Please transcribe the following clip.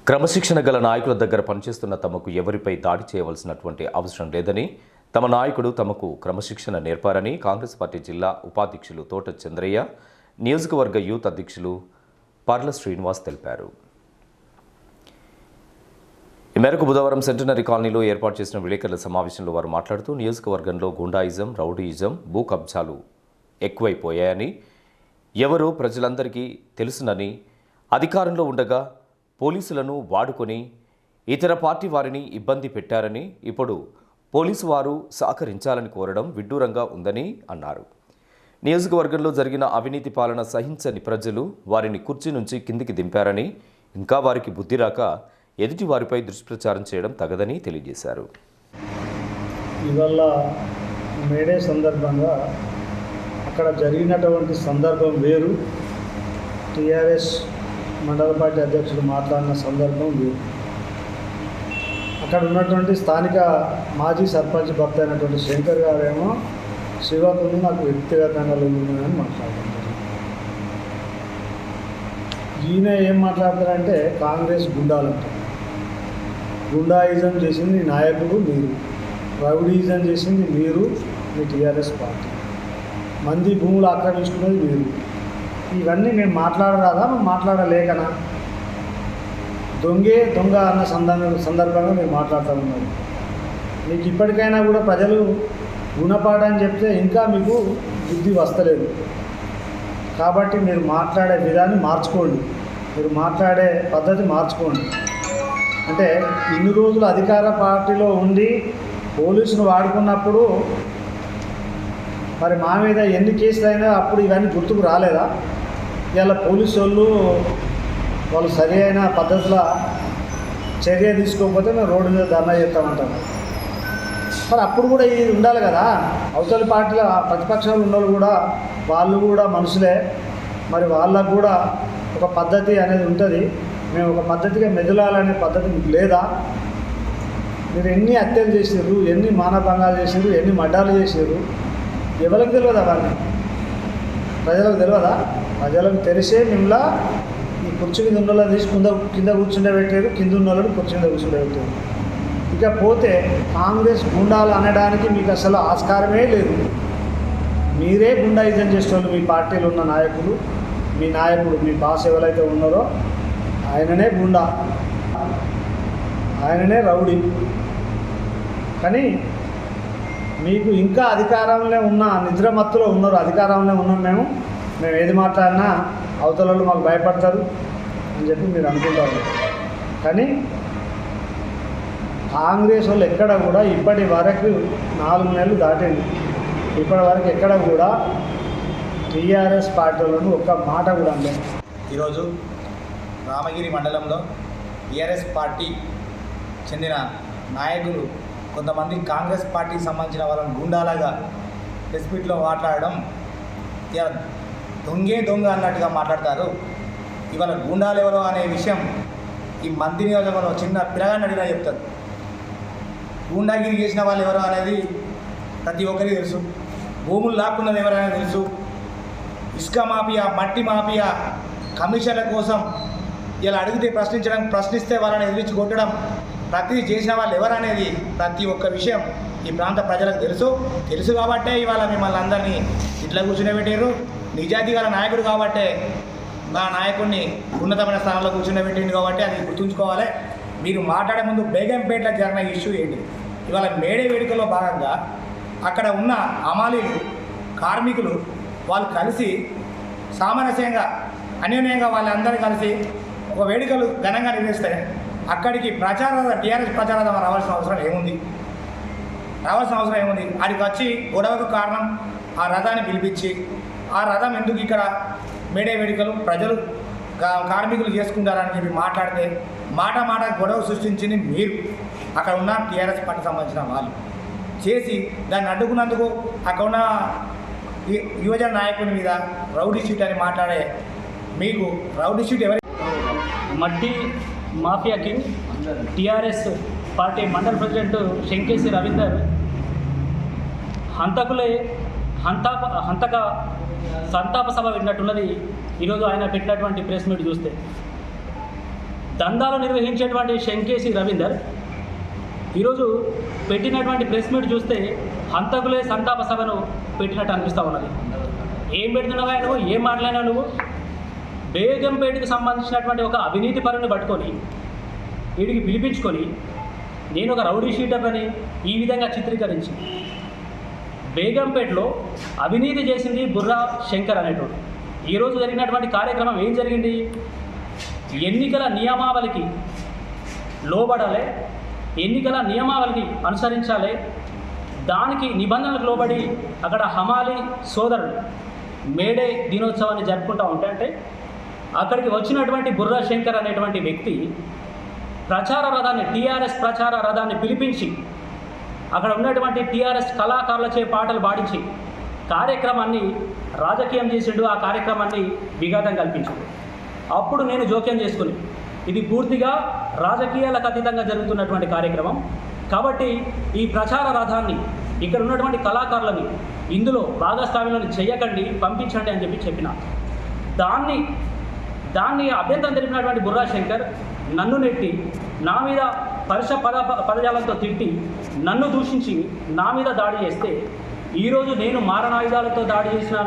క్రమశిక్షణ గల నాయకుల దగ్గర పనిచేస్తున్న తమకు ఎవరిపై దాడి చేయవలసినటువంటి అవసరం లేదని, తమ నాయకుడు తమకు క్రమశిక్షణ నేర్పారని కాంగ్రెస్ పార్టీ జిల్లా ఉపాధ్యక్షులు తోట చంద్రయ్య, నియోజకవర్గ యూత్ అధ్యక్షులు పర్ల శ్రీనివాస్ తెలిపారు. ఈ మేరకు బుధవారం సెంటనరీ కాలనీలో ఏర్పాటు చేసిన విలేకరుల సమావేశంలో వారు మాట్లాడుతూ నియోజకవర్గంలో గుండాయిజం, రౌడీయిజం, భూ కబ్జాలు ఎక్కువైపోయాయని, ఎవరో ప్రజలందరికీ తెలుసునని, అధికారంలో ఉండగా పోలీసులను వాడుకొని ఇతర పార్టీ వారిని ఇబ్బంది పెట్టారని, ఇప్పుడు పోలీసు వారు సహకరించాలని కోరడం విడ్డూరంగా ఉందని అన్నారు. నియోజకవర్గంలో జరిగిన అవినీతి పాలన సహించని ప్రజలు వారిని కుర్చీ నుంచి కిందికి దింపారని, ఇంకా వారికి బుద్ధి రాక ఎదుటి వారిపై దుష్ప్రచారం చేయడం తగదని తెలియజేశారు. ఇవాళ మేడే సందర్భంగా అక్కడ జరిగినటువంటి సందర్భం వేరు, టీఆర్ఎస్ మండల పార్టీ అధ్యక్షుడు మాట్లాడిన సందర్భం వేరు. అక్కడ ఉన్నటువంటి స్థానిక మాజీ సర్పంచ్ భర్త అయినటువంటి శంకర్ గారేమో శివకుని నాకు వ్యక్తిగతంగా ఉన్నాయని మాట్లాడుతున్నారు. ఈయన ఏం మాట్లాడతారంటే కాంగ్రెస్ గుండాలంటారు. గుండాయిజం చేసింది నాయకుడు మీరు, రౌడీయిజం చేసింది మీరు, మీ టీఆర్ఎస్ పార్టీ, మంది భూములు ఆక్రమించుకున్నది మీరు. ఇవన్నీ మేము మాట్లాడరాదా, మేము మాట్లాడలేకనా? దొంగ అన్న సందర్భంగా మీరు మాట్లాడుతూ ఉన్నారు. మీకు ఇప్పటికైనా కూడా ప్రజలు గుణపాఠం చెప్తే ఇంకా మీకు బుద్ధి వస్తలేదు. కాబట్టి మీరు మాట్లాడే విధాన్ని మార్చుకోండి, మీరు మాట్లాడే పద్ధతి మార్చుకోండి. అంటే ఇన్ని రోజులు అధికార పార్టీలో ఉండి పోలీసును వాడుకున్నప్పుడు మరి మా మీద ఎన్ని కేసులు అయినా అప్పుడు ఇవన్నీ గుర్తుకు రాలేదా? ఇలా పోలీసు వాళ్ళు సరి అయిన పద్ధతిలో చర్య తీసుకోకపోతే మేము రోడ్డు మీద ధర్నా చేస్తామంటాం. మరి అప్పుడు కూడా ఇది ఉండాలి కదా. అవతలి పార్టీల ప్రతిపక్షాలు ఉన్నోళ్ళు కూడా వాళ్ళు కూడా మనుషులే, మరి వాళ్ళకు కూడా ఒక పద్ధతి అనేది ఉంటుంది. మేము ఒక పద్ధతిగా మెదలాలనే పద్ధతి మీకు లేదా? మీరు ఎన్ని హత్యలు చేసారు, ఎన్ని మానభంగాలు చేసారు, ఎన్ని మడ్డాలు చేసారు, ఎవరికి తెలియదా? వాళ్ళని ప్రజలకు తెలియదా? ప్రజలకు తెలిసే మిమ్మల్ని ఈ కుర్చీ మీద ఉన్న వాళ్ళని తీసి కింద కూర్చుండే పెట్టారు, కింద ఉన్న వాళ్ళని కుర్చీ మీద కూర్చుండే పెట్టారు. ఇకపోతే కాంగ్రెస్ గుండాలు అనడానికి మీకు అసలు ఆస్కారమే లేదు. మీరే గుండాయిజం చేసేవాళ్ళు. మీ పార్టీలో ఉన్న నాయకులు, మీ నాయకుడు, మీ బాస్ ఎవరైతే ఉన్నారో ఆయననే గుండా, ఆయననే రౌడీ. కానీ మీకు ఇంకా అధికారంలో ఉన్న నిద్రమత్తులో ఉన్నారు. అధికారంలో ఉన్నాం మేము ఏది మాట్లాడినా అవతల వాళ్ళు మాకు భయపడతారు అని చెప్పి మీరు అనుకుంటారు. కానీ కాంగ్రెస్ వాళ్ళు ఎక్కడ కూడా ఇప్పటి వరకు 4 నెలలు దాటింది, ఇప్పటి వరకు ఎక్కడ కూడా టీఆర్ఎస్ పార్టీలను ఒక్క మాట కూడా అనలేదు. ఈరోజు రామగిరి మండలంలో టీఆర్ఎస్ పార్టీ చెందిన నాయకులు కొంతమంది కాంగ్రెస్ పార్టీకి సంబంధించిన వాళ్ళని గుండాలాగా ప్రెస్ మీట్లో మాట్లాడడం, దొంగ అన్నట్టుగా మాట్లాడతారు. ఇవాళ గుండాలు ఎవరో అనే విషయం ఈ మంత్రి నియోజకవర్గంలో చిన్న పిల్లగాన్ని అడిగినా చెప్తారు. గుండాగిరి చేసిన వాళ్ళు ఎవరో అనేది ప్రతి ఒక్కరికి తెలుసు. భూములు లాక్కున్నది ఎవరైనా తెలుసు. ఇసుక మాఫియా, మట్టి మాఫియా, కమిషన్ల కోసం ఇలా అడిగితే ప్రశ్నిస్తే వాళ్ళని ఎదిరించి కొట్టడం, ప్రతిదీ చేసిన వాళ్ళు ఎవరనేది ప్రతి ఒక్క విషయం ఈ ప్రాంత ప్రజలకు తెలుసు కాబట్టే ఇవాళ మిమ్మల్ని అందరినీ ఇట్లా కూర్చునేబెట్టారు. నిజాయితీ గల నాయకుడు కాబట్టే నా నాయకుడిని ఉన్నతమైన స్థానంలో కూర్చునేబెట్టింది కాబట్టి అది గుర్తుంచుకోవాలి. మీరు మాట్లాడే ముందు బేగంపేటలో జరిగిన ఇష్యూ ఏంటి? ఇవాళ మేడే వేడుకల్లో భాగంగా అక్కడ ఉన్న అమాలీలు, కార్మికులు వాళ్ళు కలిసి సామరస్యంగా, అన్యోన్యంగా వాళ్ళందరూ కలిసి ఒక వేడుకలు ఘనంగా నిర్వహిస్తే అక్కడికి టీఆర్ఎస్ ప్రచారం రావాల్సిన అవసరం ఏముంది? అక్కడికి వచ్చి గొడవకు కారణం ఆ రథాన్ని పిలిపించి, ఆ రథం ఎందుకు ఇక్కడ మేడే వేడుకలు ప్రజలు కార్మికులు చేసుకుంటారని చెప్పి మాట్లాడితే మాట గొడవ సృష్టించింది మీరు. అక్కడ ఉన్న టీఆర్ఎస్ పార్టీకి సంబంధించిన వాళ్ళు చేసి దాన్ని అడ్డుకున్నందుకు అక్కడ ఉన్న యువజన నాయకుని మీద రౌడీ షీట్ అని మాట్లాడే మీకు రౌడీ షీట్ ఎవరి? మట్టి మాఫియా కింగ్ టీఆర్ఎస్ పార్టీ మండల ప్రెసిడెంట్ శంకేసి రవీందర్ హంతకులే సంతాప సభ విన్నట్టున్నది ఈరోజు ఆయన పెట్టినటువంటి ప్రెస్ మీట్ చూస్తే. దందాలు నిర్వహించేటువంటి శంకేసి రవీందర్ ఈరోజు పెట్టినటువంటి ప్రెస్ మీట్ చూస్తే హంతకులే సంతాప సభను పెట్టినట్టు అనిపిస్తూ ఉన్నది. ఏం పెడుతున్నావా నువ్వు, ఏం మాట్లాడినావు నువ్వు? బేగంపేటకు సంబంధించినటువంటి ఒక అవినీతి పరుని పట్టుకొని వీడికి పిలిపించుకొని నేను ఒక రౌడీ షీటర్ అని ఈ విధంగా చిత్రీకరించి బేగంపేటలో అవినీతి చేసింది బుర్రా శంకర్ అనేటోడు. ఈరోజు జరిగినటువంటి కార్యక్రమం ఏం జరిగింది? ఎన్నికల నియమావళికి లోబడాలి, ఎన్నికల నియమావళిని అనుసరించాలి, దానికి నిబంధనలకు లోబడి అక్కడ హమాలి సోదరుడు మేడే దినోత్సవాన్ని జరుపుకుంటూ ఉంటే అంటే అక్కడికి వచ్చినటువంటి బుర్రా శంకర్ అనేటువంటి వ్యక్తి ప్రచార రథాన్ని, టీఆర్ఎస్ ప్రచార రథాన్ని పిలిపించి అక్కడ ఉన్నటువంటి టీఆర్ఎస్ కళాకారులచే పాటలు పాడించి కార్యక్రమాన్ని రాజకీయం చేసిండు, ఆ కార్యక్రమాన్ని విఘాతం కల్పించాడు. అప్పుడు నేను జోక్యం చేసుకుని ఇది పూర్తిగా రాజకీయాలకు అతీతంగా జరుగుతున్నటువంటి కార్యక్రమం కాబట్టి ఈ ప్రచార రథాన్ని ఇక్కడ ఉన్నటువంటి కళాకారులని ఇందులో భాగస్వామ్యాలను చేయకండి, పంపించండి అని చెప్పిన దాన్ని అభ్యంతరం తెలిపినటువంటి బుర్రా శంకర్ నన్ను నెట్టి నా మీద పరుష పదజాలంతో తిట్టి నన్ను దూషించి నా మీద దాడి చేస్తే ఈరోజు నేను మారణాయుధాలతో దాడి చేసినా